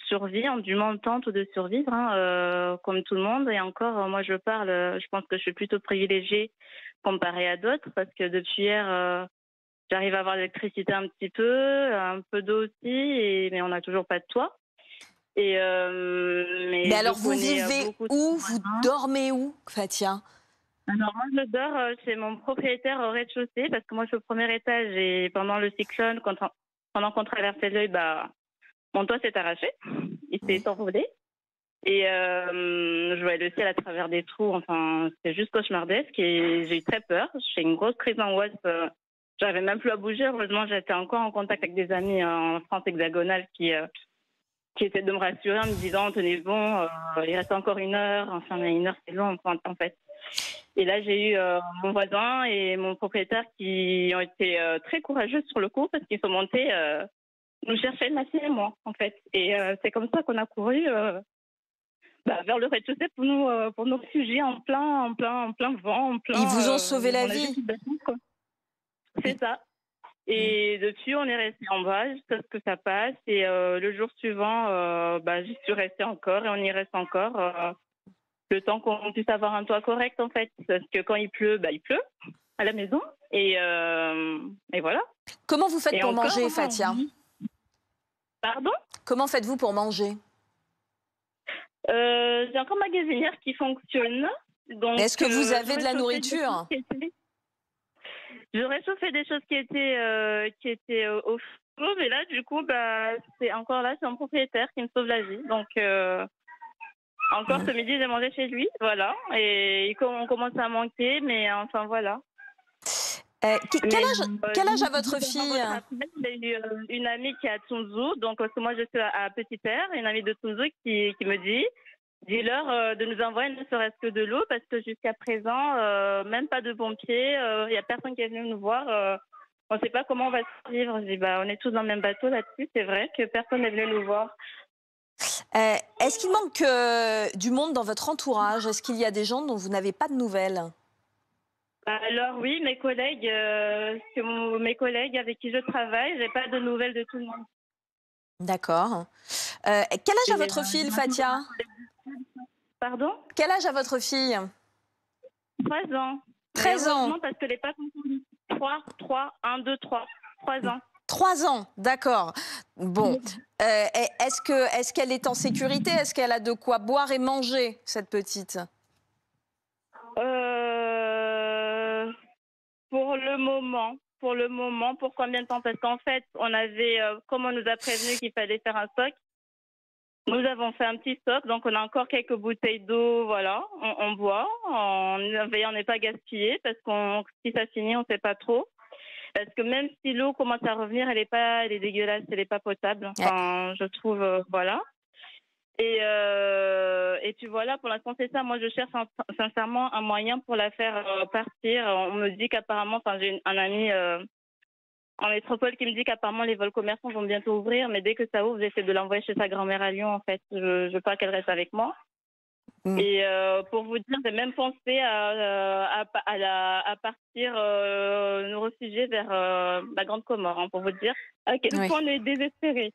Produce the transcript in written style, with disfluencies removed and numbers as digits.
survie, du monde tente de survivre, hein, comme tout le monde. Et encore, moi, je pense que je suis plutôt privilégiée comparée à d'autres parce que depuis hier, j'arrive à avoir l'électricité un peu d'eau aussi, mais on n'a toujours pas de toit. Mais Mais je alors, vous connais vivez beaucoup de où? Vous voisins. dormez où, Fatia? Alors moi, je dors chez mon propriétaire au rez-de-chaussée parce que moi, je suis au premier étage et pendant le cyclone, pendant qu'on traversait l'œil, bah, mon toit s'est arraché. Il s'est envolé. Et je voyais le ciel à travers des trous. Enfin, c'était juste cauchemardesque et j'ai eu très peur. J'ai eu une grosse crise d'angoisse. J'avais même plus à bouger. Heureusement, j'étais encore en contact avec des amis en France hexagonale qui essaient de me rassurer en me disant tenez bon, il reste encore 1 heure. Enfin, mais 1 heure, c'est long en fait. Et là, j'ai eu mon voisin et mon propriétaire qui ont été très courageux sur le coup parce qu'ils sont montés nous chercher, ma fille et moi, en fait. Et c'est comme ça qu'on a couru vers le rez-de-chaussée pour nous réfugier en plein vent, Ils vous ont sauvé la on a juste vie. eu de la chance, quoi. C'est ça. Et depuis, on est resté en bas jusqu'à ce que ça passe. Et le jour suivant, j'y suis restée encore et on y reste encore. Le temps qu'on puisse avoir un toit correct, en fait. Parce que quand il pleut, il pleut à la maison. Et voilà. Comment vous faites Et pour encore, manger, hein, Fatia? pardon. Comment faites-vous pour manger? J'ai encore ma gazinière qui fonctionne. Mais Donc, est-ce que vous avez de j'aurais la chauffé des choses nourriture? qui étaient... J'aurais chauffé des choses qui étaient au four. Mais là, du coup, c'est encore là, c'est mon propriétaire qui me sauve la vie. Donc, encore ce midi, j'ai mangé chez lui. Voilà. Et on commence à manquer, mais enfin, voilà. Quel Mais âge, quel âge a votre dans fille? votre appel, j'ai eu une amie qui est à Tsunzu, donc parce que moi je suis à Petite-Terre, une amie de Tsunzu qui me dit, dis-leur de nous envoyer ne serait-ce que de l'eau parce que jusqu'à présent, même pas de pompiers, il y a personne qui est venu nous voir, on ne sait pas comment on va survivre. Je dis on est tous dans le même bateau là-dessus, c'est vrai que personne n'est venu nous voir. Est-ce qu'il manque du monde dans votre entourage? Est-ce qu'il y a des gens dont vous n'avez pas de nouvelles? Alors oui, mes collègues avec qui je travaille, j'ai pas de nouvelles de tout le monde. D'accord. Quel âge a votre fille, Fatia? Pardon? Quel âge a votre fille? 3 ans. Mais 13 ans. heureusement, parce que les pas confondues. 3, 1, 2, 3. 3 ans. 3 ans, d'accord. Bon. Est-ce qu'elle est en sécurité? Est-ce qu'elle a de quoi boire et manger, cette petite? Euh, pour le moment, pour combien de temps? Parce qu'en fait, comme on nous a prévenu qu'il fallait faire un stock, nous avons fait un petit stock, donc on a encore quelques bouteilles d'eau, voilà, on boit, en veillant à ne pas gaspiller, parce que si ça finit, on ne sait pas trop. Parce que même si l'eau commence à revenir, elle est dégueulasse, elle n'est pas potable. Ouais. Enfin, je trouve, voilà. Et puis voilà, pour l'instant, c'est ça. Moi, je cherche sincèrement un moyen pour la faire partir. On me dit qu'apparemment, enfin, j'ai un ami en métropole qui me dit qu'apparemment, les vols commerçants vont bientôt ouvrir. Mais dès que ça ouvre, j'essaie de l'envoyer chez sa grand-mère à Lyon, en fait. Je veux pas qu'elle reste avec moi. Mm. Et pour vous dire, j'ai même pensé à partir nous réfugier vers la Grande Comore, hein, pour vous dire à quel Oui. point on est désespérés.